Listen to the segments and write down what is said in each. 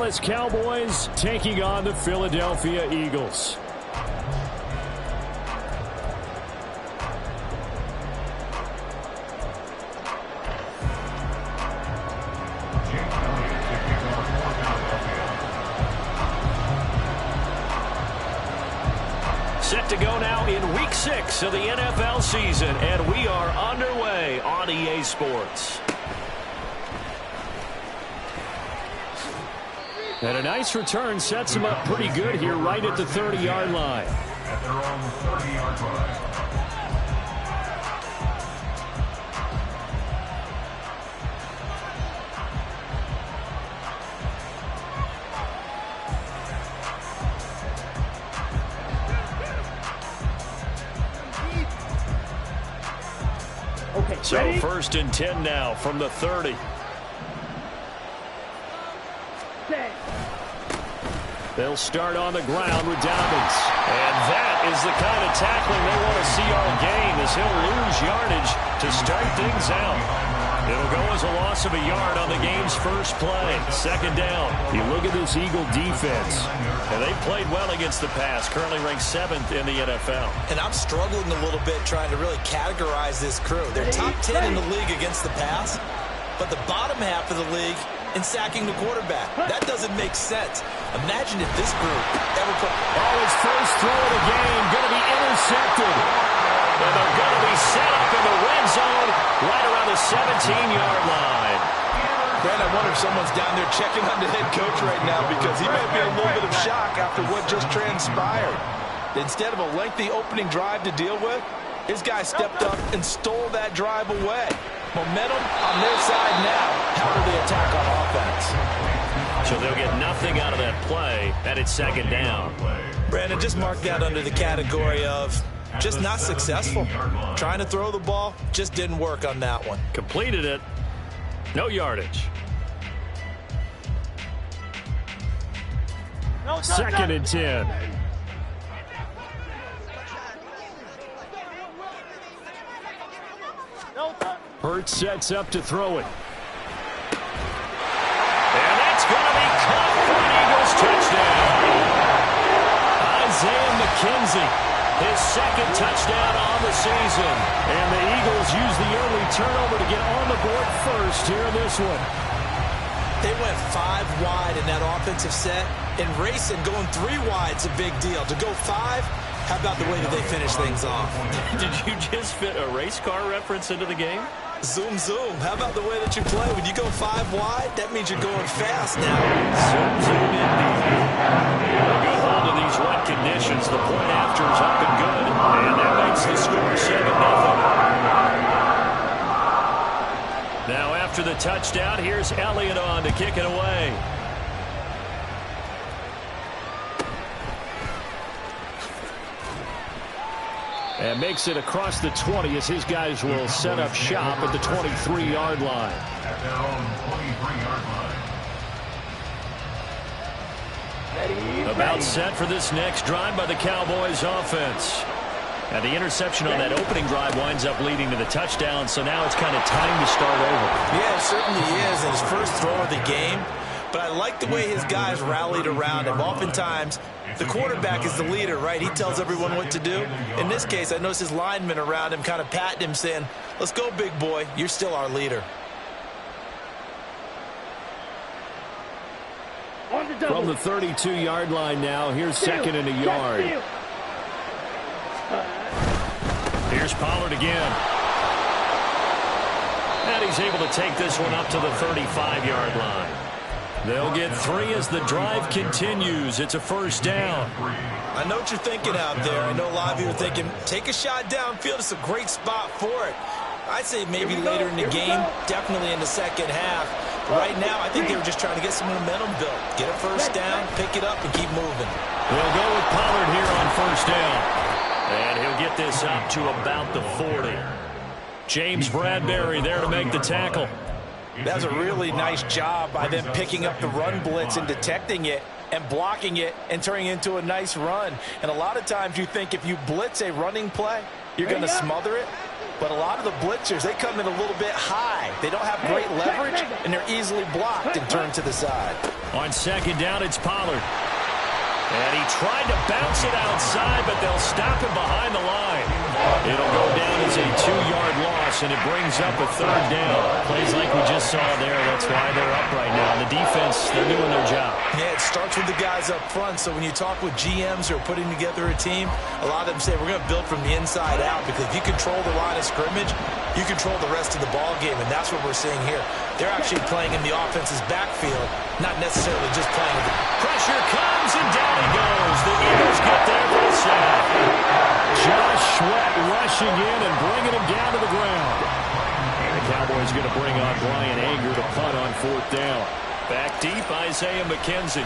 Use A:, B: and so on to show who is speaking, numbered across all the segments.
A: Dallas Cowboys taking on the Philadelphia Eagles.
B: Set to go now in Week 6 of the NFL season, and we are underway on EA Sports.
A: And a nice return sets them up pretty good here right at the 30-yard line.
C: At their own 30-yard line.
B: So first and 10 now from the 30.
A: They'll start on the ground with Dobbins.
B: And that is the kind of tackling they want to see all game, as he'll lose yardage to start things out. It'll go as a loss of a yard on the game's first play. Second down.
A: You look at this Eagle defense.
B: And they played well against the pass, currently ranked 7th in the NFL.
D: And I'm struggling a little bit trying to really categorize this crew. They're top 10 in the league against the pass, but the bottom half of the league in sacking the quarterback. That doesn't make sense. Imagine if this group ever put...
A: Oh, his first throw of the game going to be intercepted.
B: And they're going to be set up in the red zone right around the 17-yard line.
E: Brad, I wonder if someone's down there checking on the head coach right now, because he may be in a little bit of shock after what just transpired. Instead of a lengthy opening drive to deal with, his guy stepped up and stole that drive away. Momentum on their side now. How will they attack on offense?
B: So they'll get nothing out of that play, and it's second down.
D: Brandon, just mark that under the category of just not successful. Trying to throw the ball, just didn't work on that one.
B: Completed it. No yardage.
A: Second and 10. Hurts sets up to throw it.
B: And that's going to be caught for an Eagles touchdown.
A: Isaiah McKenzie, his second touchdown on the season. And the Eagles use the early turnover to get on the board first here in this one.
D: They went 5 wide in that offensive set, and racing going 3 wide's a big deal. To go 5, how about the way that they finish things off?
B: Did you just fit a race car reference into the game?
D: Zoom, zoom. How about the way that you play? When you go 5 wide, that means you're going fast now.
B: Zoom, zoom indeed. A good hold of these wet conditions. The point after is up and good. And that makes the score 7-0. Now after the touchdown, here's Elliott on to kick it away.
A: And makes it across the 20 as his guys will set up shop at the 23-yard line.
C: At their own 23-yard line.
B: About set for this next drive by the Cowboys offense. And the interception on that opening drive winds up leading to the touchdown, so now it's kind of time to start over.
D: Yeah, it certainly is, in his first throw of the game. But I like the way his guys rallied around him. Oftentimes, the quarterback is the leader, right? He tells everyone what to do. In this case, I noticed his linemen around him kind of patting him, saying, let's go, big boy. You're still our leader.
A: From the 32-yard line now, here's second and a yard.
B: Here's Pollard again. And he's able to take this one up to the 35-yard line. They'll get 3 as the drive continues. It's a first down.
D: I know what you're thinking out there. I know a lot of you are thinking, take a shot downfield. It's a great spot for it. I'd say maybe later in the game, definitely in the second half. Right now, I think they were just trying to get some momentum built. Get a first down, pick it up, and keep moving.
B: They'll go with Pollard here on first down. And he'll get this up to about the 40. James Bradbury there to make the tackle.
E: That's a really nice job by them picking up the run blitz and detecting it and blocking it and turning it into a nice run. And a lot of times you think if you blitz a running play, you're going to smother it.
D: But a lot of the blitzers, they come in a little bit high. They don't have great leverage, and they're easily blocked and turned to the side.
B: On second down, it's Pollard. And he tried to bounce it outside, but they'll stop him behind the line. It'll go down as a 2-yard loss, and it brings up a third down. Plays like we just saw there. That's why they're up right now. The defense, they're doing their job.
D: Yeah, it starts with the guys up front. So when you talk with GMs who are putting together a team, a lot of them say we're going to build from the inside out, because if you control the line of scrimmage, you control the rest of the ball game, and that's what we're seeing here. They're actually playing in the offense's backfield, not necessarily just playing with the
B: pressure comes, and down he goes. The Eagles get there for the sack. Josh Sweat rushing in and bringing him down to the ground. And the Cowboys going to bring on Brian Anger to punt on 4th down. Back deep, Isaiah McKenzie.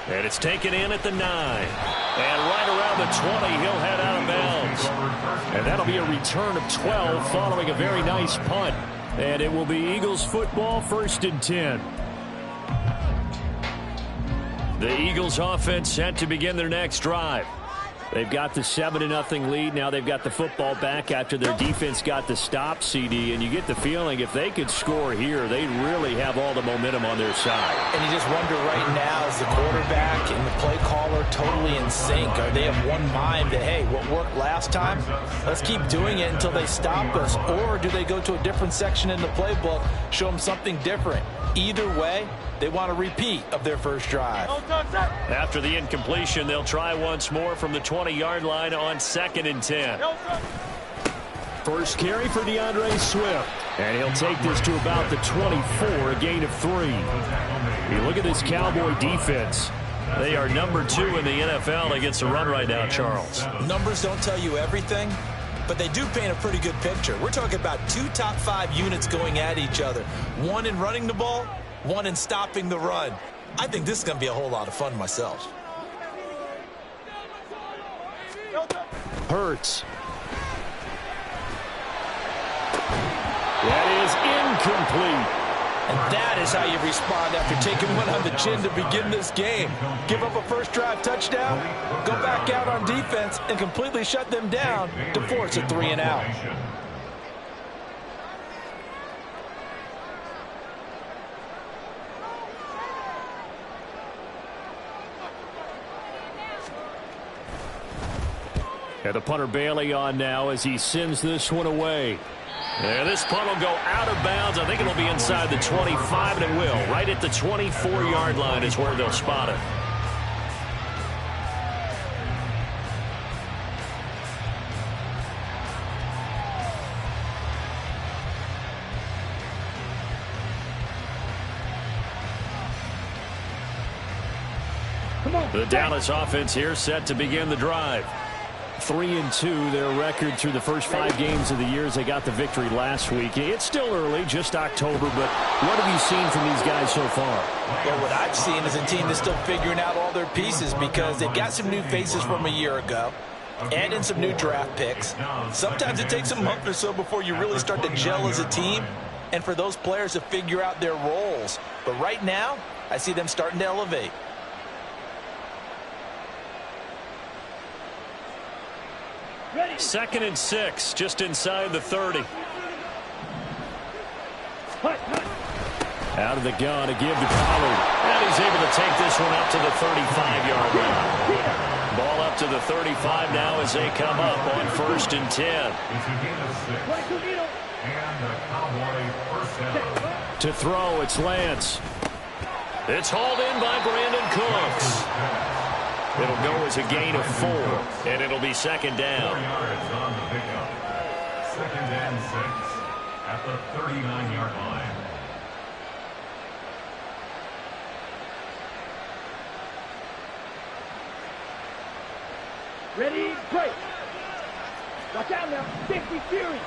B: And it's taken in at the 9. And right around the 20, he'll head out of bounds. And that'll be a return of 12 following a very nice punt. And it will be Eagles football, 1st and 10. The Eagles offense set to begin their next drive. They've got the 7-0 lead. Now they've got the football back after their defense got the stop, CD. And you get the feeling if they could score here, they really have all the momentum on their side.
D: And you just wonder right now, is the quarterback and the play caller totally in sync? Are they of one mind that, hey, what worked last time, let's keep doing it until they stop us? Or do they go to a different section in the playbook, show them something different? Either way, they want a repeat of their first drive.
B: After the incompletion, they'll try once more from the 20-yard line on 2nd and 10. First carry for DeAndre Swift. And he'll take this to about the 24, a gain of 3. You look at this Cowboy defense. They are number 2 in the NFL against the run right now, Charles.
D: Numbers don't tell you everything, but they do paint a pretty good picture. We're talking about 2 top 5 units going at each other. One in running the ball, one in stopping the run. I think this is going to be a whole lot of fun myself.
B: Hurts. That is incomplete.
D: And that is how you respond after taking one on the chin to begin this game. Give up a first drive touchdown, go back out on defense, and completely shut them down to force a 3-and-out.
B: And the punter Bailey on now as he sends this one away. And this punt will go out of bounds. I think it'll be inside the 25, and it will. Right at the 24-yard line is where they'll spot it. The Dallas offense here set to begin the drive. 3-2, their record through the first 5 games of the year as they got the victory last week. It's still early, just October, but what have you seen from these guys so far?
D: Well, what I've seen is a team that's still figuring out all their pieces because they've got some new faces from a year ago, add in some new draft picks. Sometimes it takes a month or so before you really start to gel as a team and for those players to figure out their roles. But right now, I see them starting to elevate.
B: Ready. 2nd and 6, just inside the 30. Out of the gun to give to Pollard. And he's able to take this one up to the 35-yard line. Ball up to the 35 now as they come up on 1st and 10. To throw, it's Lance. It's hauled in by Brandon Cooks. It'll go as a gain of 4, and it'll be 2nd down.
C: 2nd and 6 at the 39-yard line.
F: Ready, break. Watch out now. Safety Fury.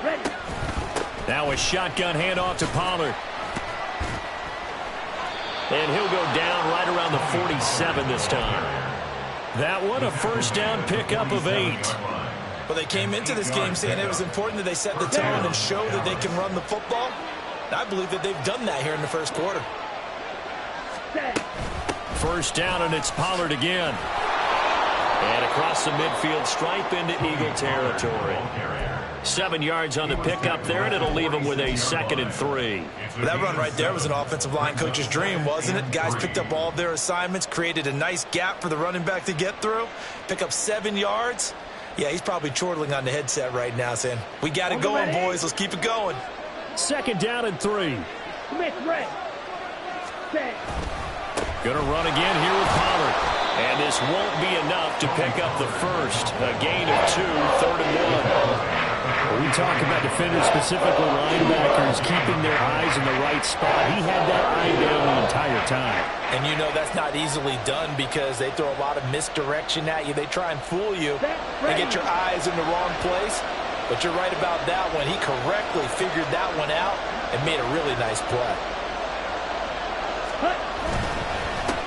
F: Ready.
B: Now a shotgun handoff to Pollard. And he'll go down right around the 47 this time. That one, a first down pickup of 8.
D: Well, they came into this game saying it was important that they set the tone and show that they can run the football. I believe that they've done that here in the first quarter.
B: First down, and it's Pollard again. And across the midfield stripe into Eagle territory. 7 yards on the pickup there, and it'll leave him with a 2nd and 3.
D: That run right there was an offensive line coach's dream, wasn't it? Guys picked up all of their assignments, created a nice gap for the running back to get through, pick up 7 yards. Yeah, he's probably chortling on the headset right now saying, we got it going, boys. Let's keep it going.
B: 2nd down and 3. Going to run again here with Pollard. And this won't be enough to pick up the first. A gain of 2, 3rd and 1. When we talk about defenders, specifically linebackers, keeping their eyes in the right spot, he had that eye down the entire time.
D: And you know that's not easily done because they throw a lot of misdirection at you. They try and fool you and get your eyes in the wrong place. But you're right about that one. He correctly figured that one out and made a really nice play.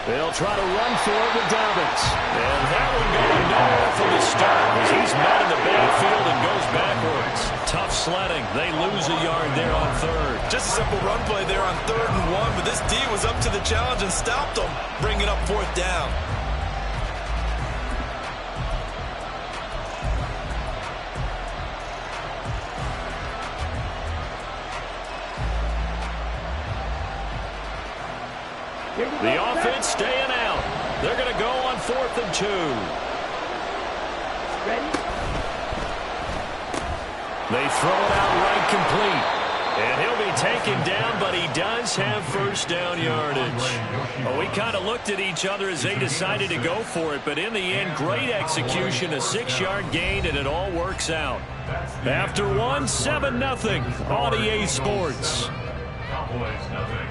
B: They'll try to run for it with Dobbins. And that one going nowhere from the start as he's met in the backfield and goes backwards. Tough sledding. They lose a yard there on 3rd.
D: Just a simple run play there on 3rd and 1, but this D was up to the challenge and stopped them, bringing up 4th down.
B: The offense staying out. They're going to go on 4th and 2.
F: Ready?
B: They throw it out right complete. And he'll be taken down, but he does have first down yardage. Well, we kind of looked at each other as they decided to go for it, but in the end, great execution, a 6-yard gain, and it all works out. After 1, 7-0 on EA Sports.
C: Cowboys nothing.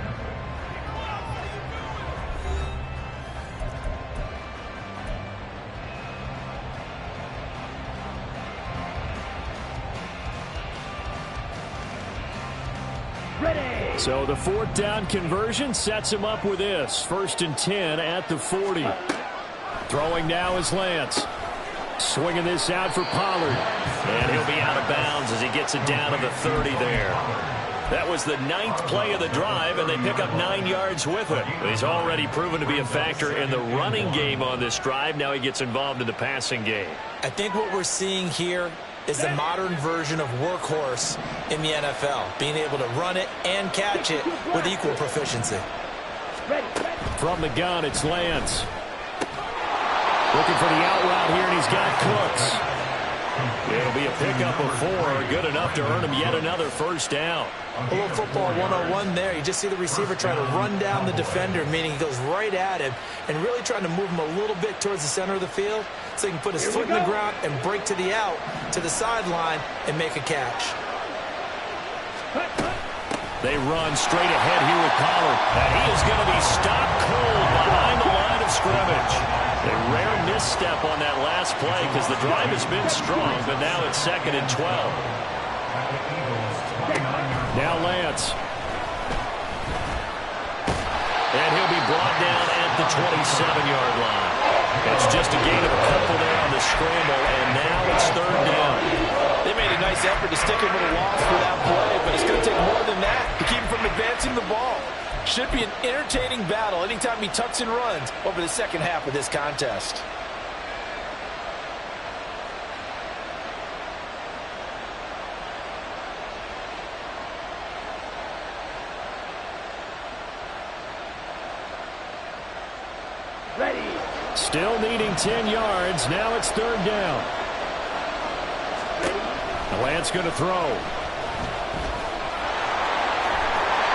B: So the 4th down conversion sets him up with this. 1st and 10 at the 40. Throwing now is Lance. Swinging this out for Pollard. And he'll be out of bounds as he gets it down to the 30 there. That was the 9th play of the drive, and they pick up 9 yards with it. He's already proven to be a factor in the running game on this drive. Now he gets involved in the passing game.
D: I think what we're seeing here is the modern version of workhorse in the NFL, being able to run it and catch it with equal proficiency.
B: From the gun, it's Lance. Looking for the out route here, and he's got Cooks. It'll be a pickup of 4, good enough to earn him yet another first down.
D: A little football 101 there. You just see the receiver try to run down the defender, meaning he goes right at him and really trying to move him a little bit towards the center of the field so he can put his foot in the ground and break to the out, to the sideline, and make a catch.
B: They run straight ahead here with Pollard. And he is going to be stopped cold behind the line of scrimmage. A rare misstep on that last play because the drive has been strong, but now it's 2nd and 12. Now Lance. And he'll be brought down at the 27-yard line. It's just a gain of a couple there on the scramble, and now it's 3rd down.
E: They made a nice effort to stick him with a loss for that play, but it's going to take more than that to keep him from advancing the ball. Should be an entertaining battle anytime he tucks and runs over the second half of this contest.
F: Ready.
B: Still needing 10 yards. Now it's 3rd down. Lance going to throw.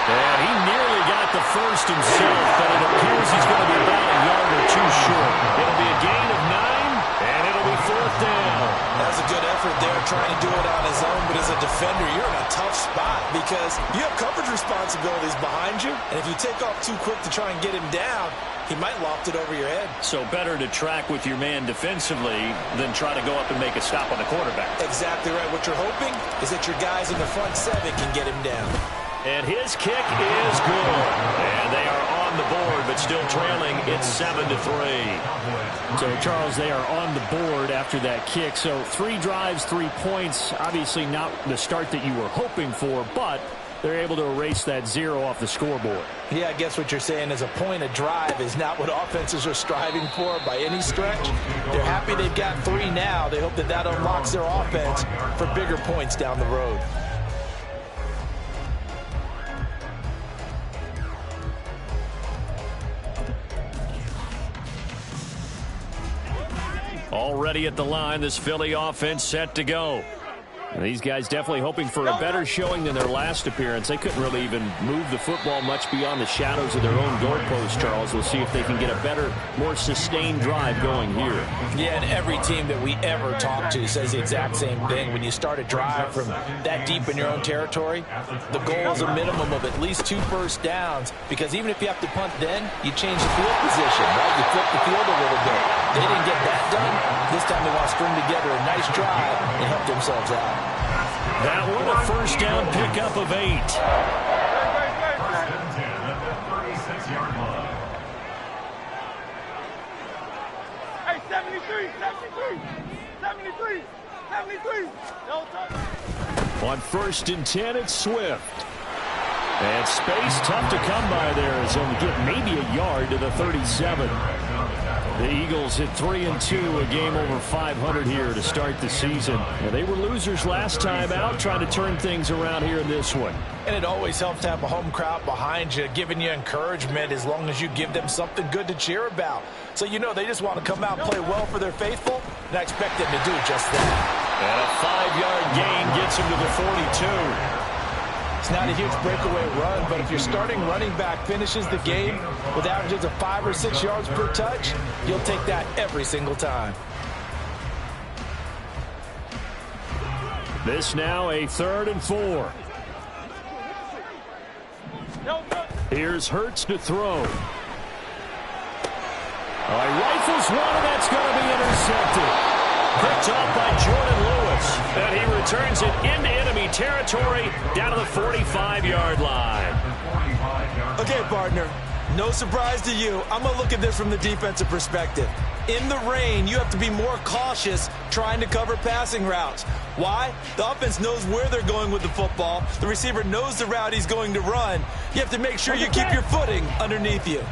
B: And he nearly got the first himself, but it appears he's going to be about a yard or 2 short. It'll be a gain of 9, and it'll be 4th down.
D: That was a good effort there, trying to do it on his own, but as a defender, you're in a tough spot because you have coverage responsibilities behind you, and if you take off too quick to try and get him down, he might loft it over your head.
B: So better to track with your man defensively than try to go up and make a stop on the quarterback.
D: Exactly right. What you're hoping is that your guys in the front 7 can get him down.
B: And his kick is good. And they are on the board, but still trailing. It's 7-3. So, Charles, they are on the board after that kick. So 3 drives, 3 points. Obviously not the start that you were hoping for, but they're able to erase that 0 off the scoreboard.
E: Yeah, I guess what you're saying is a point of drive is not what offenses are striving for by any stretch. They're happy they've got 3 now. They hope that that unlocks their offense for bigger points down the road.
B: Already at the line, this Philly offense set to go. And these guys definitely hoping for a better showing than their last appearance. They couldn't really even move the football much beyond the shadows of their own goalpost, Charles. We'll see if they can get a better, more sustained drive going here.
E: Yeah, and every team that we ever talk to says the exact same thing. When you start a drive from that deep in your own territory, the goal is a minimum of at least 2 first downs, because even if you have to punt then, you change the field position, right? You flip the field a little bit. They didn't get that done. This time they want to string together a nice drive and help themselves out.
B: That one a first down pickup of 8.
C: First and 10 at the 36-yard line.
F: Hey, 73, 73, 73, 73. No touch.
B: On first and 10, it's Swift. And space tough to come by there as he'll get maybe a yard to the 37. The Eagles at 3-2, a game over 500 here to start the season. And they were losers last time out, trying to turn things around here in this one.
E: And it always helps to have a home crowd behind you, giving you encouragement as long as you give them something good to cheer about. So you know they just want to come out and play well for their faithful, and I expect them to do just that.
B: And a 5-yard gain gets him to the 42.
E: It's not a huge breakaway run, but if your starting running back finishes the game with averages of 5 or 6 yards per touch, you'll take that every single time.
B: This now a 3rd and 4. Here's Hurts to throw. Rifles one, and that's going to be intercepted. Picked up by Jordan Lewis. And he returns it into enemy territory down to the 45-yard line.
D: Okay, partner, no surprise to you. I'm going to look at this from the defensive perspective. In the rain, you have to be more cautious trying to cover passing routes. Why? The offense knows where they're going with the football. The receiver knows the route he's going to run. You have to make sure you keep your footing underneath you.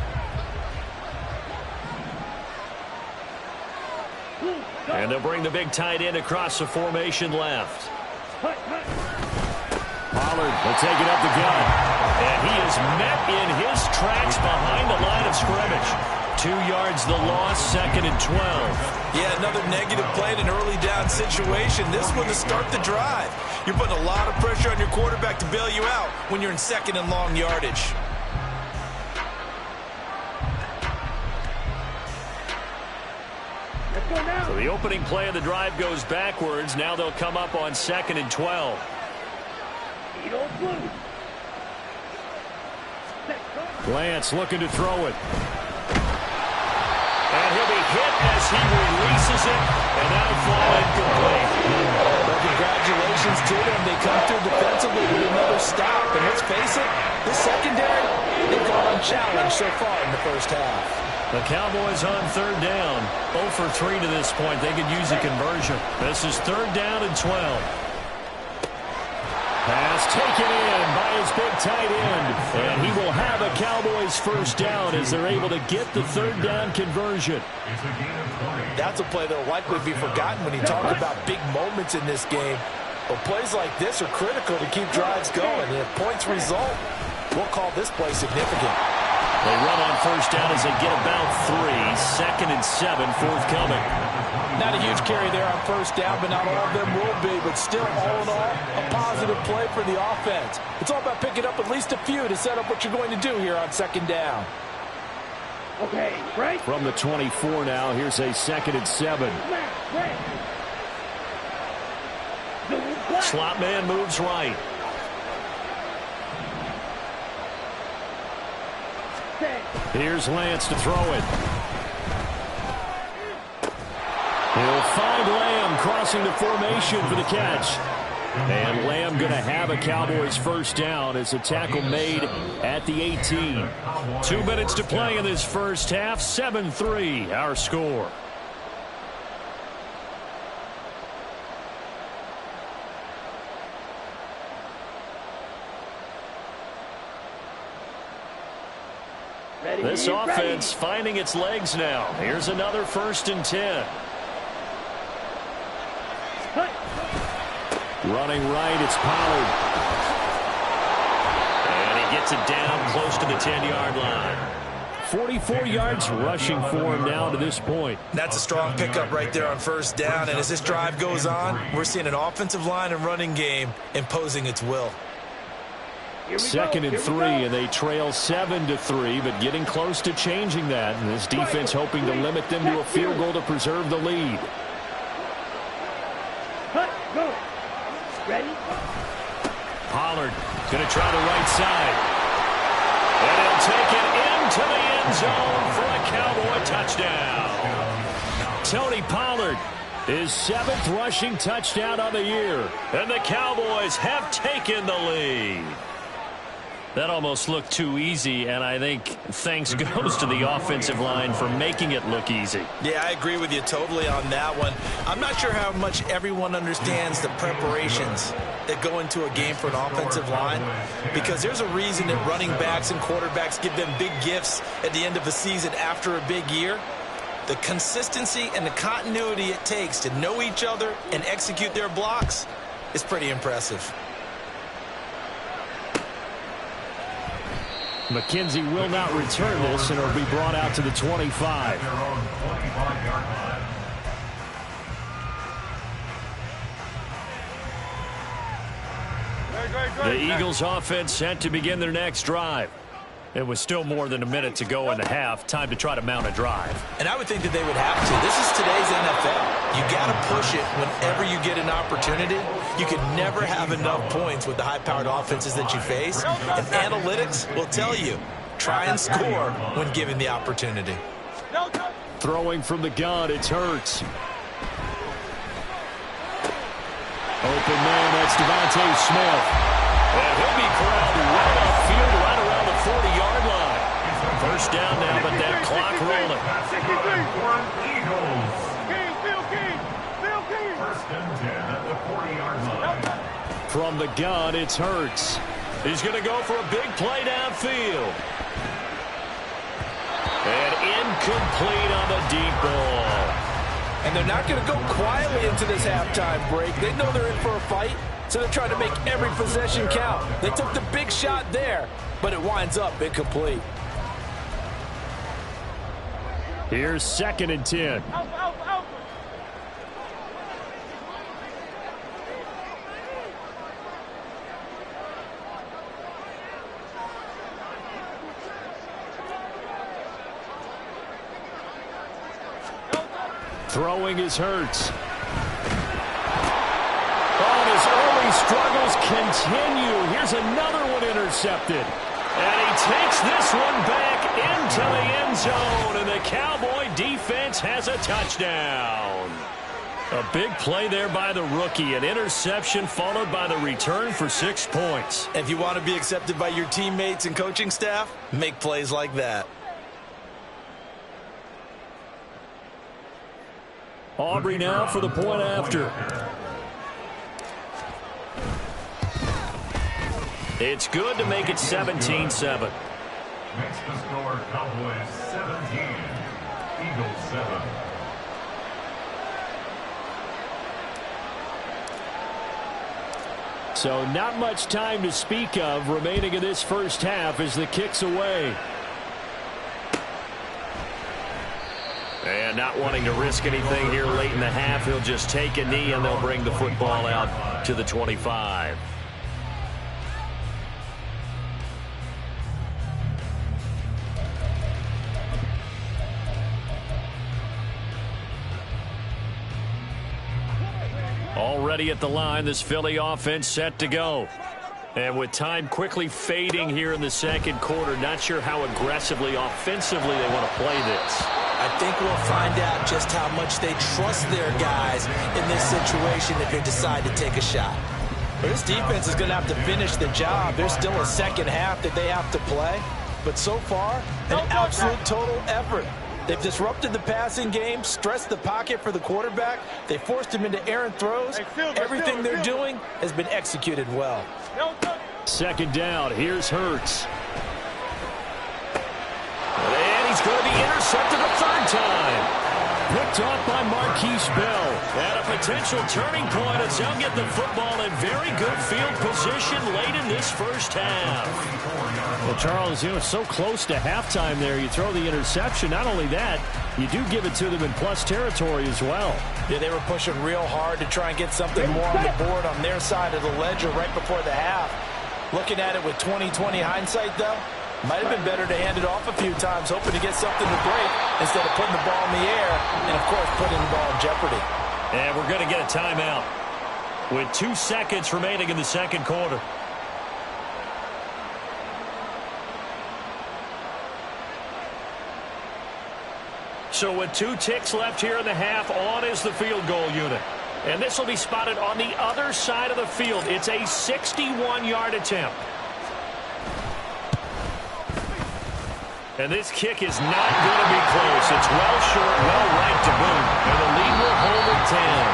B: And they'll bring the big tight end across the formation left. Pollard will take it up the gut. And he is met in his tracks behind the line of scrimmage. 2 yards the loss, 2nd and 12.
D: Yeah, another negative play in an early down situation. This one to start the drive. You're putting a lot of pressure on your quarterback to bail you out when you're in 2nd and long yardage.
B: So the opening play of the drive goes backwards. Now they'll come up on 2nd and 12. Lance looking to throw it. And he'll be hit as he releases it. And that'll fall incomplete.
E: Well, congratulations to them. They come through defensively with another stop. And let's face it, this secondary, they've gone unchallenged so far in the first half.
B: The Cowboys on 3rd down. 0 for 3 to this point. They could use a conversion. This is 3rd down and 12. Pass taken in by his big tight end. And he will have a Cowboys first down as they're able to get the 3rd down conversion.
E: That's a play that will likely be forgotten when you talk about big moments in this game. But plays like this are critical to keep drives going. And if points result, we'll call this play significant.
B: They run on first down as they get about 3. 2nd and 7 forthcoming.
E: Not a huge carry there on first down, but not all of them will be. But still, all in all, a positive play for the offense. It's all about picking up at least a few to set up what you're going to do here on 2nd down.
F: Okay, right.
B: From the 24 now, here's a 2nd and 7. Slot man moves right. Here's Lance to throw it. He'll find Lamb crossing the formation for the catch. And Lamb going to have a Cowboys first down as a tackle made at the 18. 2 minutes to play in this first half. 7-3 our score. This offense finding its legs now. Here's another 1st and 10. Running right, it's Pollard. And he gets it down close to the 10-yard line. 44 yards rushing for him now to this point.
D: That's a strong pickup right there on 1st down. And as this drive goes on, we're seeing an offensive line and running game imposing its will.
B: 2nd and 3, and they trail 7-3, but getting close to changing that. And this defense hoping to limit them to a field goal to preserve the lead.
F: Ready?
B: Pollard going to try the right side. And he'll take it into the end zone for a Cowboy touchdown. Tony Pollard, his 7th rushing touchdown of the year. And the Cowboys have taken the lead. That almost looked too easy, and I think thanks goes to the offensive line for making it look easy.
D: Yeah, I agree with you totally on that one. I'm not sure how much everyone understands the preparations that go into a game for an offensive line, because there's a reason that running backs and quarterbacks give them big gifts at the end of the season after a big year. The consistency and the continuity it takes to know each other and execute their blocks is pretty impressive.
B: McKenzie will not return this, and it'll be brought out to the 25. The Eagles offense set to begin their next drive. It was still more than a minute to go in the half. Time to try to mount a drive.
D: And I would think that they would have to. This is today's NFL. You got to push it whenever you get an opportunity. You can never have enough points with the high-powered offenses that you face. And analytics will tell you, try and score when given the opportunity.
B: Throwing from the gun, it's Hurts. Open man, that's Devontae Smith. And he'll be corralled right upfield, right around the 40-yard line. 1st down now, but that clock rolling. From the gun, it's Hurts. He's going to go for a big play downfield. And incomplete on the deep ball.
E: And they're not going to go quietly into this halftime break. They know they're in for a fight, so they're trying to make every possession count. They took the big shot there, but it winds up incomplete.
B: Here's 2nd and 10. Throwing is Hurts. Oh, his early struggles continue. Here's another one intercepted. And he takes this one back into the end zone. And the Cowboy defense has a touchdown. A big play there by the rookie. An interception followed by the return for 6 points.
D: If you want to be accepted by your teammates and coaching staff, make plays like that.
B: Aubrey now for the point after. It's good to make it 17-7.
C: Makes the score Cowboys 17, Eagles 7.
B: So not much time to speak of remaining in this 1st half as the kick's away. And not wanting to risk anything here late in the half, he'll just take a knee and they'll bring the football out to the 25. Already at the line, this Philly offense set to go. And with time quickly fading here in the 2nd quarter, not sure how aggressively, offensively they want to play this.
D: I think we'll find out just how much they trust their guys in this situation if they decide to take a shot. But this defense is going to have to finish the job. There's still a 2nd half that they have to play. But so far, an absolute total effort. They've disrupted the passing game, stressed the pocket for the quarterback. They forced him into errant throws. Everything they're doing has been executed well.
B: 2nd down, here's Hurts. intercepted a third time. Picked off by Marquise Bell. At a potential turning point as they'll get the football in very good field position late in this first half.
A: Well, Charles, so close to halftime there. You throw the interception. Not only that, you do give it to them in plus territory as well.
E: Yeah, they were pushing real hard to try and get something more on the board on their side of the ledger right before the half. Looking at it with 20/20 hindsight, though, might have been better to hand it off a few times, hoping to get something to break instead of putting the ball in the air and, of course, putting the ball in jeopardy.
B: And we're going to get a timeout with 2 seconds remaining in the second quarter. So with 2 ticks left here in the half, on is the field goal unit. And this will be spotted on the other side of the field. It's a 61-yard attempt. And this kick is not going to be close. It's well short, well right to boot. And the lead will hold at 10.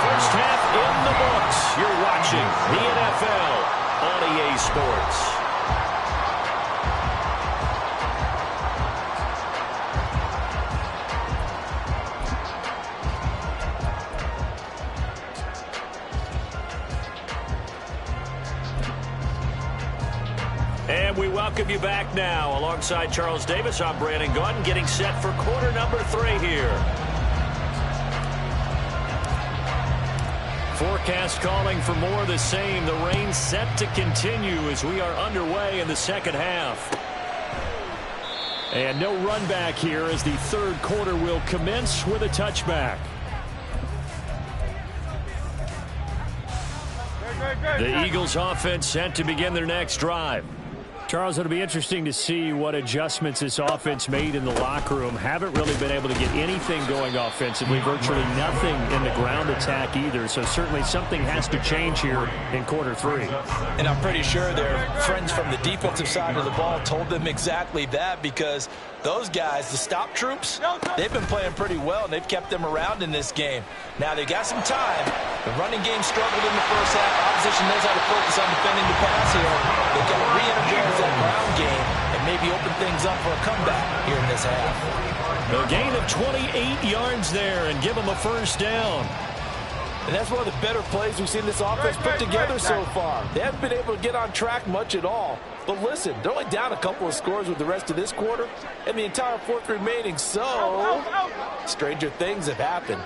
B: First half in the books. You're watching the NFL on EA Sports. And we welcome you back now. Alongside Charles Davis, I'm Brandon Gaudin, getting set for quarter number 3 here. Forecast calling for more of the same. The rain set to continue as we are underway in the second half. And no run back here as the third quarter will commence with a touchback. The Eagles offense set to begin their next drive.
A: Charles, it'll be interesting to see what adjustments this offense made in the locker room. Haven't really been able to get anything going offensively, virtually nothing in the ground attack either. So certainly something has to change here in quarter 3.
E: And I'm pretty sure their friends from the defensive side of the ball told them exactly that, because those guys, the stop troops, they've been playing pretty well, and they've kept them around in this game. Now, they got some time. The running game struggled in the first half. Opposition knows how to focus on defending the pass here. They've got to re-energize that ground game and maybe open things up for a comeback here in this half.
B: A gain of 28 yards there and give them a first down.
E: And that's one of the better plays we've seen this offense put together so far. They haven't been able to get on track much at all. But listen, they're only down a couple of scores with the rest of this quarter and the entire fourth remaining, so stranger things have happened.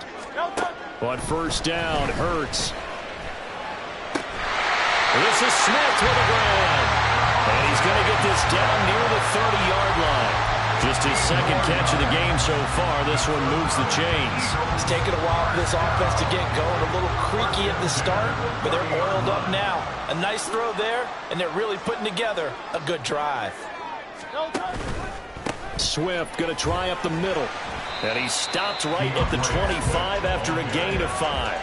B: On first down, Hurts. This is Smith with a grab. And he's going to get this down near the 30-yard line. Just his second catch of the game so far. This one moves the chains.
E: It's taken a while for this offense to get going. A little creaky at the start, but they're oiled up now. A nice throw there, and they're really putting together a good drive.
B: Swift going to try up the middle. And he stopped right at the 25 after a gain of 5.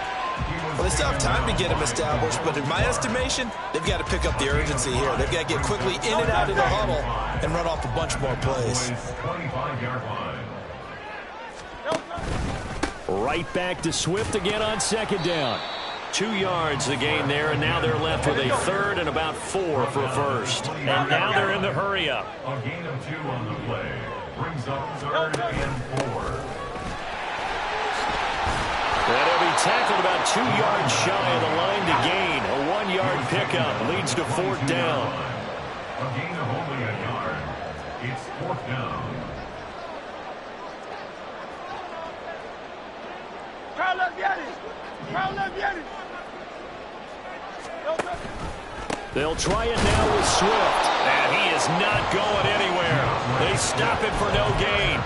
D: Well, they still have time to get him established, but in my estimation, they've got to pick up the urgency here. They've got to get quickly in and out of the huddle and run off a bunch more plays.
C: 25-yard line.
B: Right back to Swift again on second down. 2 yards the gain there, and now they're left with a third and about 4 for a first. And now they're in the hurry-up.
C: A gain of 2 on the play. Brings up 3rd and 4.
B: And he'll be tackled about 2 yards shy of the line to gain. A 1-yard pickup leads to 4th down.
C: A gain of only a yard. It's 4th down.
B: They'll try it now with Swift. And he is not going anywhere. They stop him for no gain.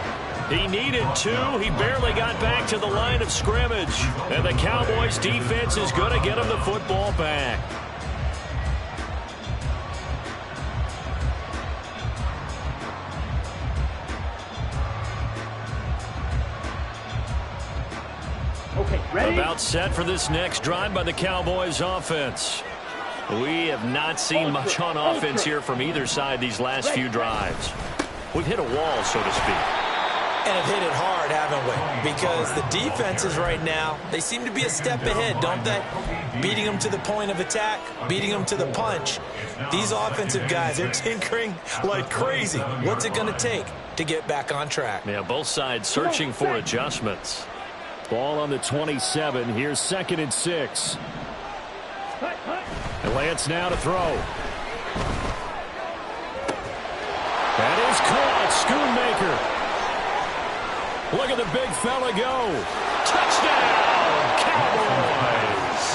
B: He needed 2. He barely got back to the line of scrimmage. And the Cowboys defense is going to get him the football back.
F: Okay, ready?
B: About set for this next drive by the Cowboys offense. We have not seen much on offense here from either side these last few drives. We've hit a wall, so to speak.
D: And have hit it hard, haven't we? Because the defenses right now, they seem to be a step ahead, don't they? Beating them to the point of attack, beating them to the punch. These offensive guys, they're tinkering like crazy. What's it going to take? to get back on track.
B: Yeah, both sides searching for adjustments.
A: Ball on the 27. Here's 2nd and 6. And Lance now to throw. That is caught. Schoonmaker. Look at the big fella go.
B: Touchdown, Cowboys.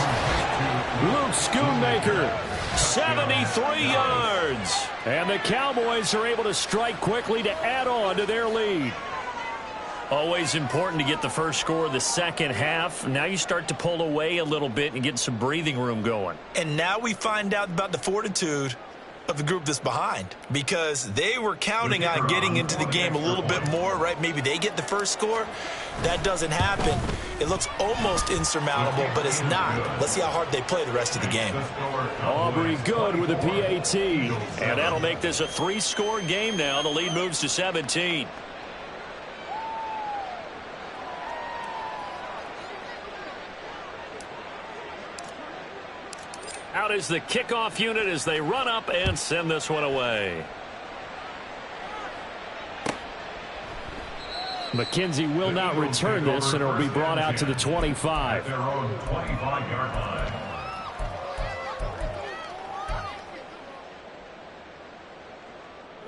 A: Luke Schoonmaker.
B: 73 yards.
A: And the Cowboys are able to strike quickly to add on to their lead.
B: Always important to get the first score of the second half. Now you start to pull away a little bit and get some breathing room going.
D: And now we find out about the fortitude of the group that's behind, because they were counting on getting into the game a little bit more, right? Maybe they get the first score. That doesn't happen. It looks almost insurmountable, but it's not. Let's see how hard they play the rest of the game.
A: Aubrey good with a PAT.
B: And that'll make this a 3-score game now. The lead moves to 17. Out is the kickoff unit as they run up and send this one away.
A: McKenzie will not return this, and it'll be brought out to the 25.
C: Their own 25-yard line.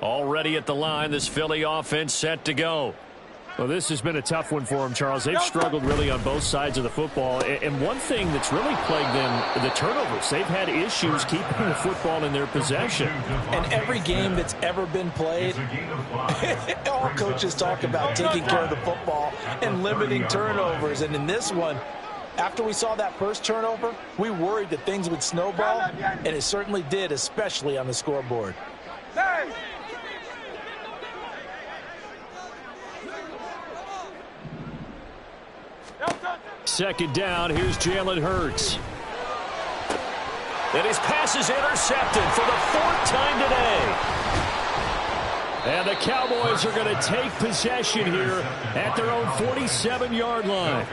B: Already at the line, this Philly offense set to go.
A: Well, this has been a tough one for them, Charles. They've struggled really on both sides of the football. And one thing that's really plagued them, the turnovers. They've had issues keeping the football in their possession.
D: And every game that's ever been played, all coaches talk about taking care of the football and limiting turnovers. And in this one, after we saw that first turnover, we worried that things would snowball, and it certainly did, especially on the scoreboard.
A: Second down, here's Jalen Hurts.
B: And his pass is intercepted for the 4th time today.
A: And the Cowboys are going to take possession here at their own 47-yard line.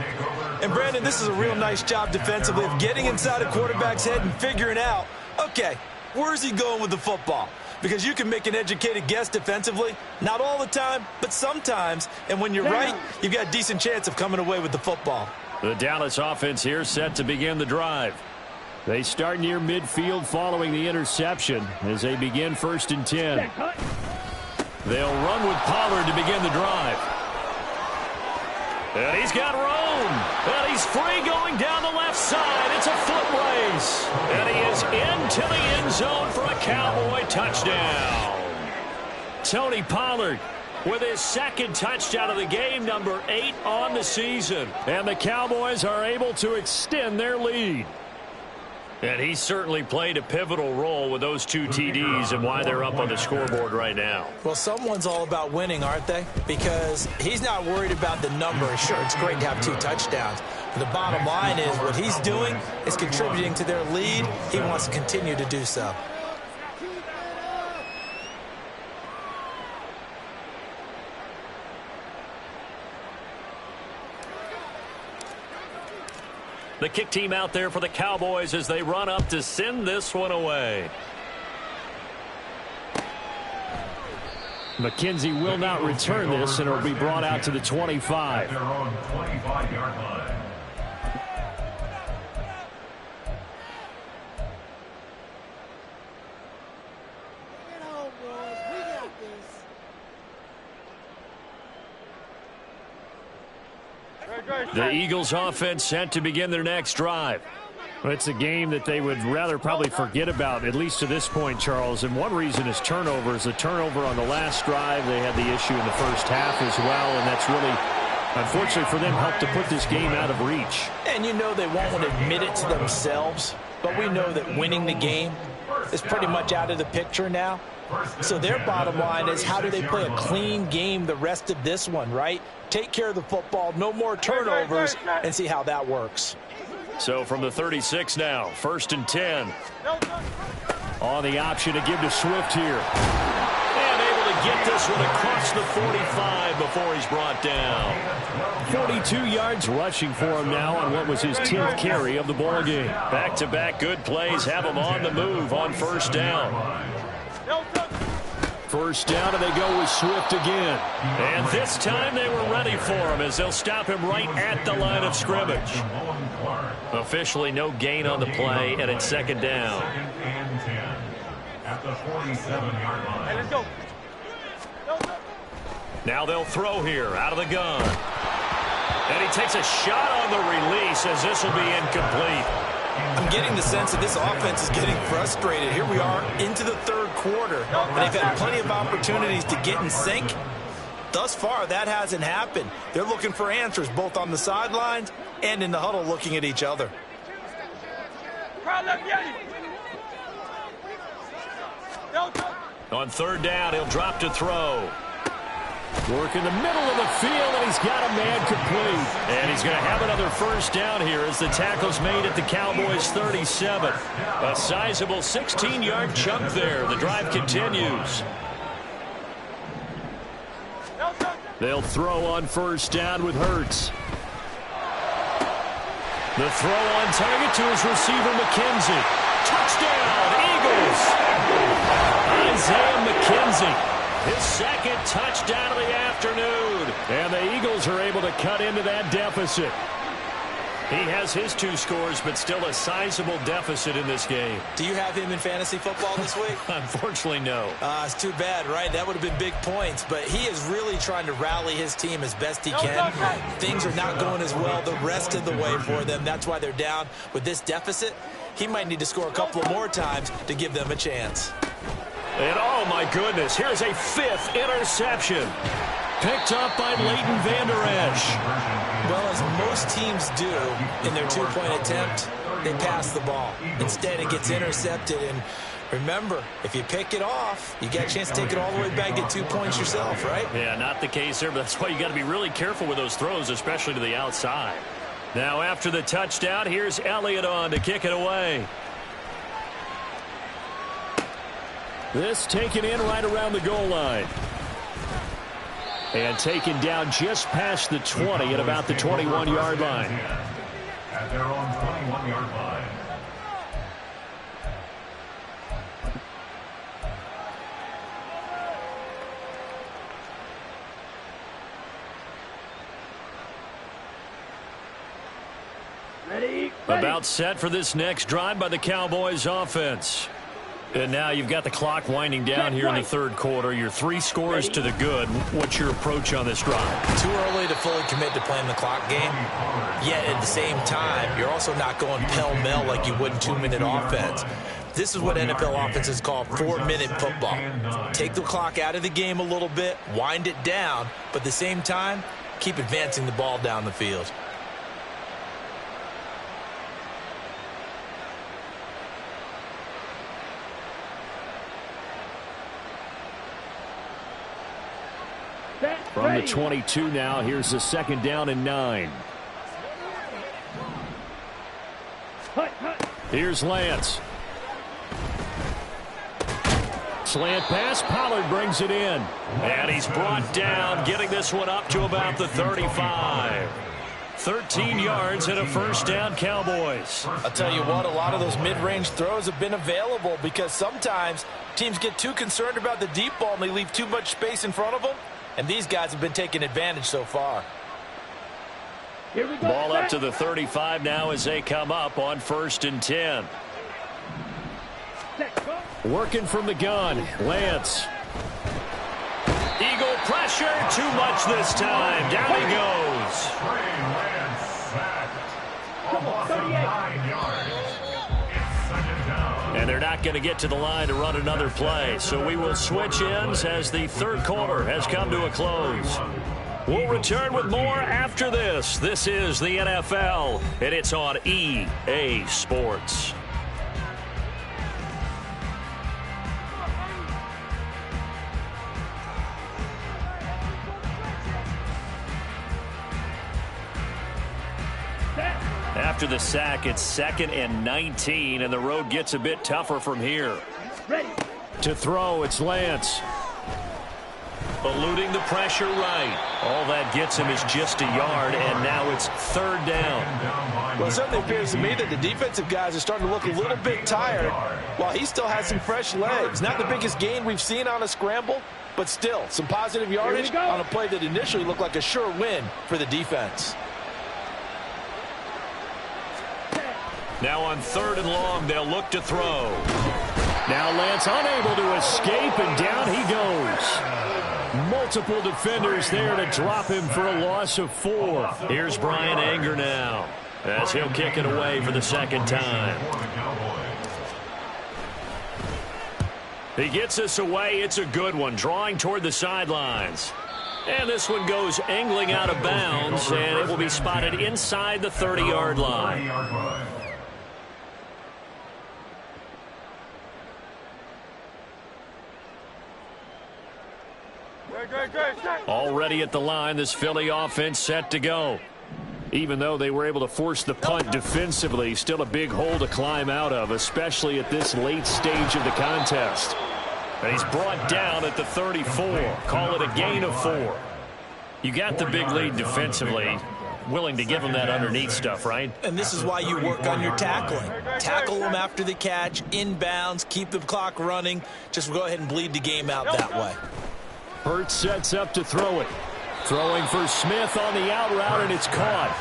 D: And, Brandon, this is a real nice job defensively of getting inside a quarterback's head and figuring out, okay, where's he going with the football? Because you can make an educated guess defensively. Not all the time, but sometimes. And when you're right, you've got a decent chance of coming away with the football.
B: The Dallas offense here set to begin the drive.
A: They start near midfield following the interception as they begin 1st and 10.
B: They'll run with Pollard to begin the drive. And he's got room. And he's free going down the left side. It's a foot race. And he is into the end zone for a Cowboy touchdown.
A: Tony Pollard
B: with his 2nd touchdown of the game, number 8 on the season.
A: And the Cowboys are able to extend their lead.
B: And he certainly played a pivotal role with those 2 TDs and why they're up on the scoreboard right now.
D: Well, someone's all about winning, aren't they? Because he's not worried about the number. Sure, it's great to have 2 touchdowns. But the bottom line is what he's doing is contributing to their lead. He wants to continue to do so.
B: The kick team out there for the Cowboys as they run up to send this one away.
A: McKenzie will not return this, and it'll be brought out to the 25.
C: Their own 25-yard line.
B: The Eagles offense set to begin their next drive.
A: Well, it's a game that they would rather probably forget about, at least to this point, Charles. And one reason is turnovers. The turnover on the last drive, they had the issue in the first half as well, and that's really, unfortunately for them, helped to put this game out of reach.
D: And you know they won't want to admit it to themselves, but we know that winning the game is pretty much out of the picture now. So their bottom line is, how do they play a clean game the rest of this one, right? Take care of the football, no more turnovers, and see how that works.
B: So from the 36 now, 1st and 10.
A: On the option to give to Swift here.
B: And able to get this one across the 45 before he's brought down.
A: 42 yards rushing for him now on what was his 10th carry of the ball game.
B: Back-to-back good plays have him on the move on 1st down.
A: First down, and they go with Swift again.
B: And this time they were ready for him as they'll stop him right at the line of scrimmage. Officially no gain on the play, and it's second down.
C: Second and 10 at the 47-yard line.
F: Hey, let's go.
B: Now they'll throw here out of the gun. And he takes a shot on the release as this will be incomplete.
D: I'm getting the sense that this offense is getting frustrated. Here we are into the third quarter, and they've had plenty of opportunities to get in sync. Thus far, that hasn't happened. They're looking for answers both on the sidelines and in the huddle looking at each other.
B: On third down, he'll drop to throw.
A: Work in the middle of the field, and he's got a man complete.
B: And he's going to have another first down here as the tackle's made at the Cowboys' 37. A sizable 16-yard chunk there. The drive continues.
A: They'll throw on first down with Hurts.
B: The throw on target to his receiver, McKenzie. Touchdown, Eagles! Isaiah McKenzie. His second touchdown of the afternoon.
A: And the Eagles are able to cut into that deficit.
B: He has his 2 scores, but still a sizable deficit in this game.
D: Do you have him in fantasy football this week?
B: Unfortunately, no.
D: It's too bad, right? That would have been big points, but he is really trying to rally his team as best he can. Things are not going as well the rest of the way for them. That's why they're down with this deficit. He might need to score a couple of more times to give them a chance.
B: And oh my goodness, here's a 5th interception.
A: Picked up by Leighton Vander Esch.
D: Well, as most teams do in their 2-point attempt, they pass the ball. Instead, it gets intercepted. And remember, if you pick it off, you get a chance to take it all the way back, get 2 points yourself, right?
B: Yeah, not the case there, but that's why you got to be really careful with those throws, especially to the outside. Now, after the touchdown, here's Elliott on to kick it away.
A: This taken in right around the goal line. And taken down just past the 20 at about the 21-yard line.
C: At their own 21-yard line.
F: Ready?
B: About set for this next drive by the Cowboys offense. And now you've got the clock winding down here in the third quarter. Your 3 scores to the good. What's your approach on this drive?
D: Too early to fully commit to playing the clock game. Yet at the same time, you're also not going pell-mell like you would in 2-minute offense. This is what NFL offenses call 4-minute football. Take the clock out of the game a little bit, wind it down, but at the same time, keep advancing the ball down the field.
A: From the 22 now, here's the second down and 9. Here's Lance. Slant pass, Pollard brings it in.
B: And he's brought down, getting this one up to about the 35. 13 yards and a first down, Cowboys.
E: I'll tell you what, a lot of those mid-range throws have been available because sometimes teams get too concerned about the deep ball and they leave too much space in front of them. And these guys have been taking advantage so far.
F: Here we go.
B: Ball up to the 35 now as they come up on 1st and 10.
A: Working from the gun, Lance.
B: Eagle pressure, too much this time. Down he goes.
C: Trey Lance sacked. A loss of 9 yards. It's second down.
B: And they're not going to get to the line to run another play. So we will switch ends as the third quarter has come to a close. We'll return with more after this. This is the NFL, and it's on EA Sports. After the sack, it's 2nd and 19, and the road gets a bit tougher from here.
F: Ready.
A: To throw, it's Lance.
B: eluding the pressure right. All that gets him is just a yard, and now it's third down.
E: Well, it certainly appears to me that the defensive guys are starting to look a little bit tired while he still has some fresh legs. Not the biggest gain we've seen on a scramble, but still some positive yardage on a play that initially looked like a sure win for the defense.
B: Now on third and long, they'll look to throw.
A: Now Lance unable to escape, and down he goes. Multiple defenders there to drop him for a loss of 4.
B: Here's Brian Anger now, as he'll kick it away for the second time. He gets us away. It's a good one, drawing toward the sidelines. And this one goes angling out of bounds, and it will be spotted inside the 30-yard line. Already at the line, this Philly offense set to go. Even though they were able to force the punt defensively, still a big hole to climb out of, especially at this late stage of the contest. And he's brought down at the 34. Call it a gain of 4. You got the big lead defensively. Willing to give them that underneath stuff, right?
D: And this is why you work on your tackling. Tackle them after the catch, inbounds, keep the clock running. Just go ahead and bleed the game out that way.
A: Hurts sets up to throw it. Throwing for Smith on the out route, and it's caught.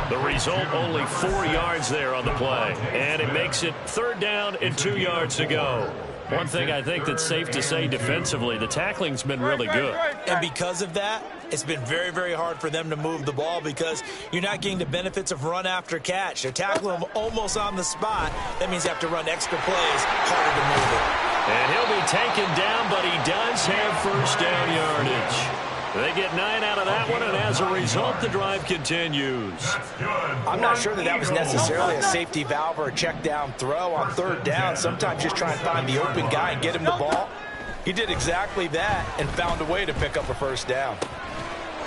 B: The result, only 4 yards there on the play. And it makes it third down and 2 yards to go. One thing I think that's safe to say defensively, the tackling's been really good.
D: And because of that, it's been very, very hard for them to move the ball because you're not getting the benefits of run after catch. They're tackling them almost on the spot. That means you have to run extra plays, harder to move it.
B: And he'll be taken down, but he does have first down yardage. They get 9 out of that one, and as a result, the drive continues.
D: I'm not sure that was necessarily a safety valve or a check down throw on third down. Sometimes just try and find the open guy and get him the ball. He did exactly that and found a way to pick up a first down.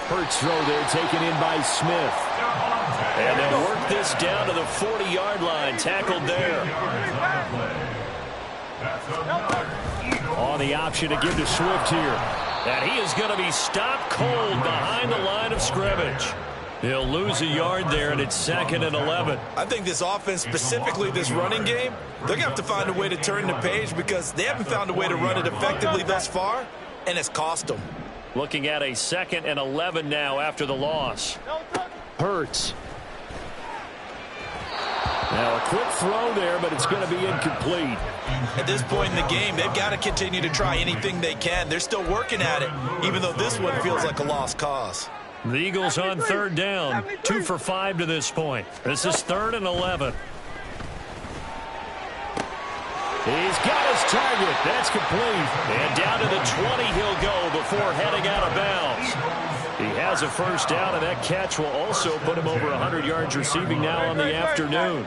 A: Hurts throw there taken in by Smith.
B: And they'll work this down to the 40-yard line, tackled there.
A: On the option to give to Swift here.
B: And he is going to be stopped cold behind the line of scrimmage. He'll lose a yard there, and it's 2nd and 11.
D: I think this offense, specifically this running game, they're going to have to find a way to turn the page because they haven't found a way to run it effectively thus far, and it's cost them.
B: Looking at a 2nd and 11 now after the loss.
A: Hurts. Now a quick throw there, but it's going to be incomplete.
D: At this point in the game, they've got to continue to try anything they can. They're still working at it, even though this one feels like a lost cause.
B: The Eagles on third down, 2 for 5 to this point. This is 3rd and 11.
A: He's got his target. That's complete.
B: And down to the 20 he'll go before heading out of bounds. He has a first down, and that catch will also put him over 100 yards receiving now on the afternoon.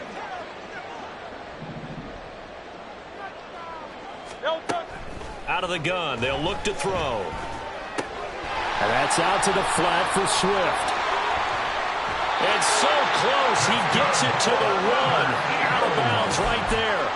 B: Out of the gun, they'll look to throw.
A: And that's out to the flat for Swift.
B: And so close, he gets it to the run. Out of bounds right there.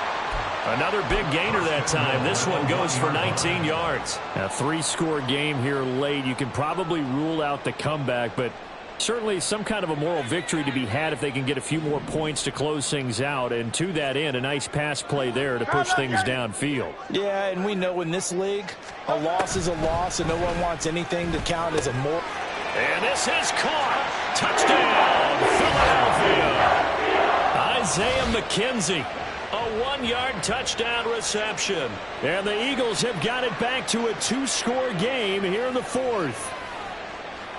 B: Another big gainer that time. This one goes for 19 yards.
A: A 3-score game here late. You can probably rule out the comeback, but certainly some kind of a moral victory to be had if they can get a few more points to close things out. And to that end, a nice pass play there to push things downfield.
E: Yeah, and we know in this league, a loss is a loss, and no one wants anything to count as a moral.
B: And this is caught. Touchdown, Philadelphia. Isaiah McKenzie. A 1-yard touchdown reception.
A: And the Eagles have got it back to a 2-score game here in the 4th.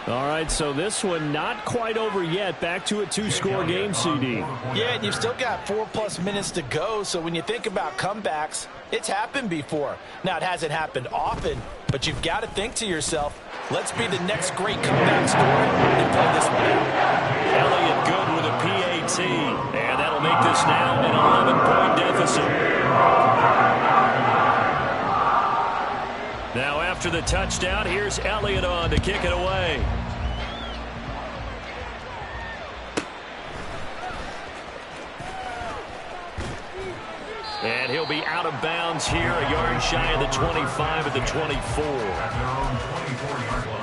A: All right, so this one not quite over yet. Back to a 2-score game, CD.
E: Yeah, and you've still got 4+ minutes to go, so when you think about comebacks, it's happened before. Now, it hasn't happened often, but you've got to think to yourself, let's be the next great comeback story and play this one out.
B: Elliott good with a PAT, and that'll make this now an 11-point deficit. Now after the touchdown, here's Elliott on to kick it away. And he'll he'll be out of bounds here, a yard shy of the 25 at the 24.
C: At their own 24-yard line.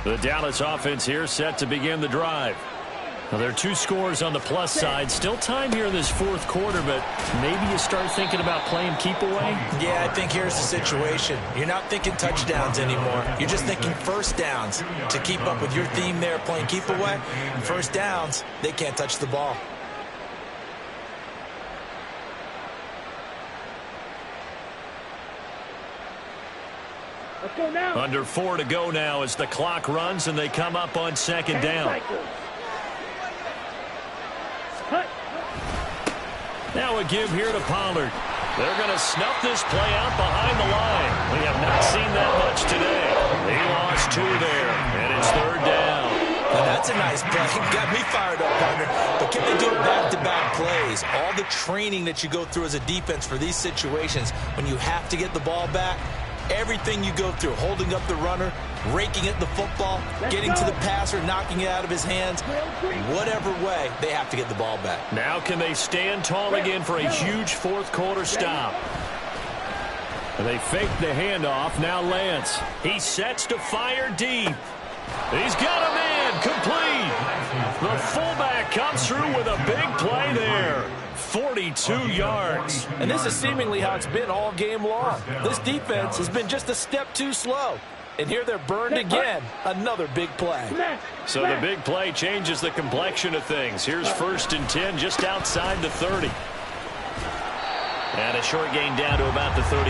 B: The Dallas offense here set to begin the drive. Well, there are 2 scores on the plus side. Still time here in this fourth quarter, but maybe you start thinking about playing keep away?
D: Yeah, I think here's the situation. You're not thinking touchdowns anymore. You're just thinking first downs. To keep up with your theme there, playing keep away, first downs, they can't touch the ball.
F: Let's go now.
B: Under 4 to go now as the clock runs and they come up on second down. Now a give here to Pollard. They're going to snuff this play out behind the line. We have not seen that much today. They lost 2 there, and it's third down.
D: Now that's a nice play. Got me fired up, partner. But can they do it back-to-back plays? All the training that you go through as a defense for these situations, when you have to get the ball back, everything you go through, holding up the runner, raking at the football, getting to the passer, knocking it out of his hands, whatever way, they have to get the ball back.
B: Now can they stand tall again for a huge fourth quarter stop? And they fake the handoff. Now Lance. He sets to fire deep. He's got a man complete. The fullback comes through with a big play there. 42 yards.
E: And this is seemingly how it's been all game long. This defense has been just a step too slow. And here they're burned again. Another big play.
B: So the big play changes the complexion of things. Here's 1st and 10 just outside the 30. And a short gain down to about the 33.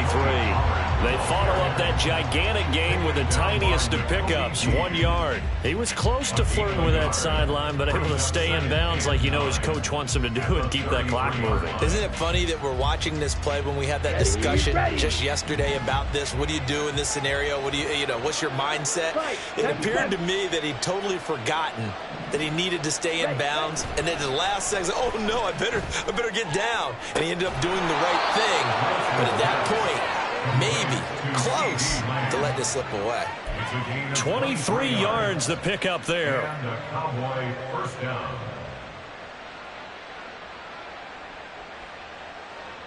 B: They follow up that gigantic gain with the tiniest of pickups, 1 yard. He was close to flirting with that sideline, but able to stay in bounds like you know his coach wants him to do and keep that clock moving.
D: Isn't it funny that we're watching this play when we had that discussion just yesterday about this? What do you do in this scenario? What do you know, what's your mindset? It appeared to me that he'd totally forgotten that he needed to stay in bounds, and then at the last second, oh no, I better get down. And he ended up doing the right thing. But at that point, maybe close to let this slip away.
B: 23 yards the pickup there.
C: And the Cowboy first down.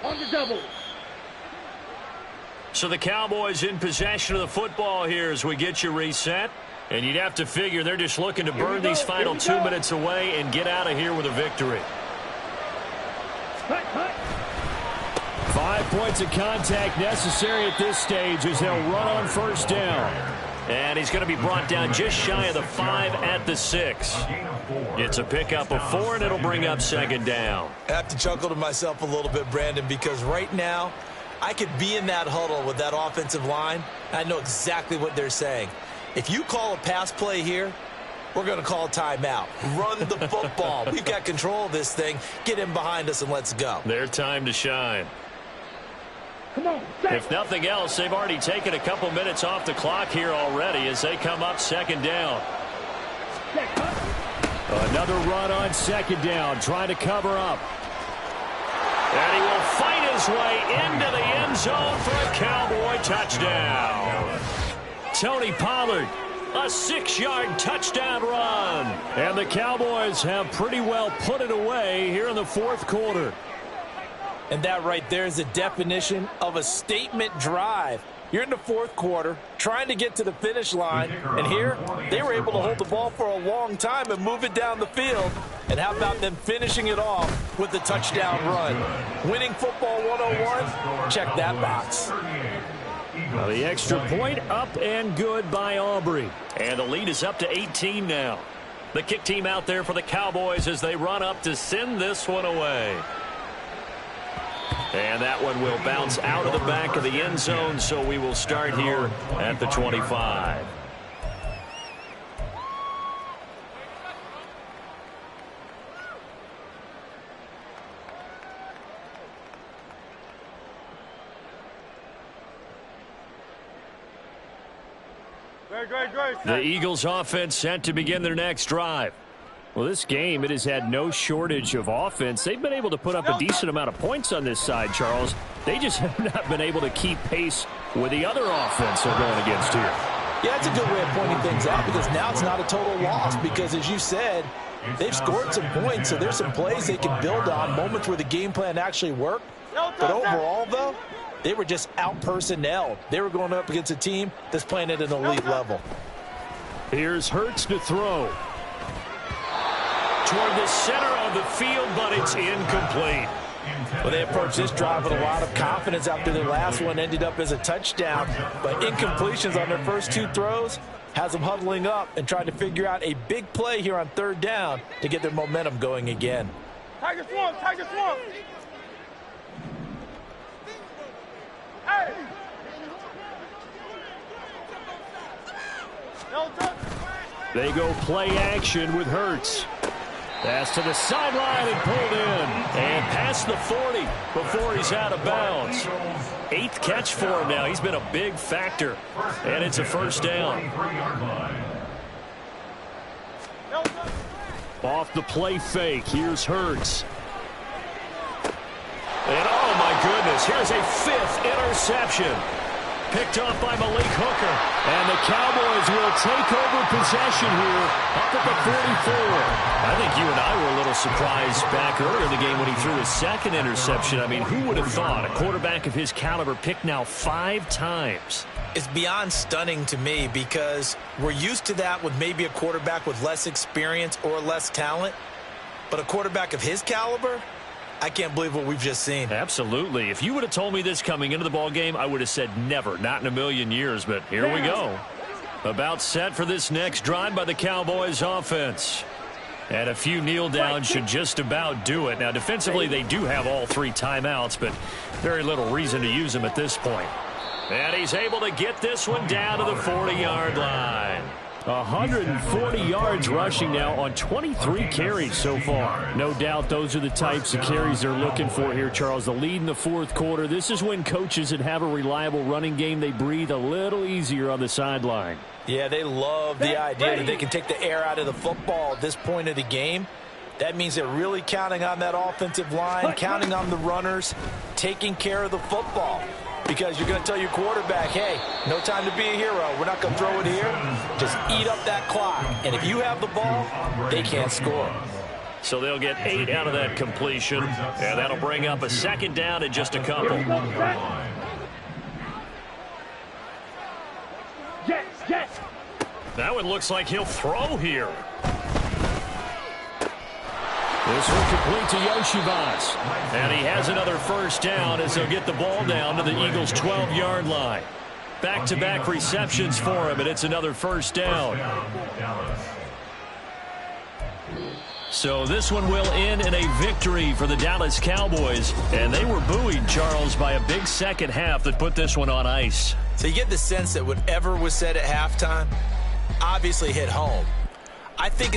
F: On the double.
B: So the Cowboys in possession of the football here as we get you reset. And you'd have to figure they're just looking to burn these final 2 minutes away and get out of here with a victory.
A: 5 points of contact necessary at this stage as they'll run on first down.
B: And he's going to be brought down just shy of the 5 at the 6. It's a pickup of 4, and it'll bring up second down.
D: I have to chuckle to myself a little bit, Brandon, because right now I could be in that huddle with that offensive line. I know exactly what they're saying. If you call a pass play here, we're going to call a timeout. Run the football. We've got control of this thing. Get in behind us and let's go.
B: Their time to shine.
F: Come on,
B: If nothing else, they've already taken a couple minutes off the clock here already as they come up second down.
A: Another run on second down, trying to cover up.
B: And he will fight his way into the end zone for a Cowboy touchdown. Tony Pollard, a 6-yard touchdown run.
A: And the Cowboys have pretty well put it away here in the fourth quarter.
E: And that right there is the definition of a statement drive. You're in the fourth quarter, trying to get to the finish line, and here they were able to hold the ball for a long time and move it down the field. And how about them finishing it off with the touchdown run? Winning football 101, check that box.
A: Well, the extra point up and good by Aubrey.
B: And the lead is up to 18 now. The kick team out there for the Cowboys as they run up to send this one away. And that one will bounce out of the back of the end zone, so we will start here at the 25. The Eagles offense set to begin their next drive.
A: Well, this game, it has had no shortage of offense. They've been able to put up a decent amount of points on this side, Charles. They just have not been able to keep pace with the other offense they're going against here.
E: Yeah, it's a good way of pointing things out because now it's not a total loss because, as you said, they've scored some points, so there's some plays they can build on, moments where the game plan actually worked. But overall, though, they were just out-personnelled. They were going up against a team that's playing at an elite level.
A: Here's Hurts to throw.
B: Toward the center of the field, but it's incomplete.
E: Well, they approached this drive with a lot of confidence after their last one ended up as a touchdown. But incompletions on their first two throws has them huddling up and trying to figure out a big play here on third down to get their momentum going again.
F: Tiger Swamp, Tiger Swamp. Hey.
A: They go play action with Hurts. Pass to the sideline and pulled in.
B: And past the 40 before he's out of bounds. 8th catch for him now. He's been a big factor. And it's a first down.
A: Off the play fake, here's Hurts.
B: And oh my goodness, here's a 5th interception. Picked off by Malik Hooker.
A: And the Cowboys will take over possession here up at the 44.
B: I think you and I were a little surprised back earlier in the game when he threw his 2nd interception. I mean, who would have thought a quarterback of his caliber picked now 5 times?
D: It's beyond stunning to me because we're used to that with maybe a quarterback with less experience or less talent. But a quarterback of his caliber, I can't believe what we've just seen.
B: Absolutely. If you would have told me this coming into the ball game, I would have said never, not in a million years. But here we go. About set for this next drive by the Cowboys offense. And a few kneel downs should just about do it. Now, defensively, they do have all 3 timeouts, but very little reason to use them at this point. And he's able to get this one down to the 40-yard line.
A: 140 yards rushing now on 23 carries so far. No doubt those are the types of carries they're looking for here, Charles. The lead in the 4th quarter. This is when coaches that have a reliable running game, they breathe a little easier on the sideline.
E: Yeah, they love the idea that they can take the air out of the football at this point of the game. That means they're really counting on that offensive line, counting on the runners, taking care of the football. Because you're going to tell your quarterback, hey, no time to be a hero. We're not going to throw it here. Just eat up that clock. And if you have the ball, they can't score.
B: So they'll get 8 out of that completion. And that'll bring up a 2nd down and just a couple. That one looks like he'll throw here.
A: This one complete to Yoshibas.
B: And he has another first down as they'll get the ball down to the Eagles' 12-yard line. Back-to-back receptions for him, and it's another first down. So this one will end in a victory for the Dallas Cowboys. And they were buoyed, Charles, by a big second half that put this one on ice.
D: So you get the sense that whatever was said at halftime obviously hit home. I think it's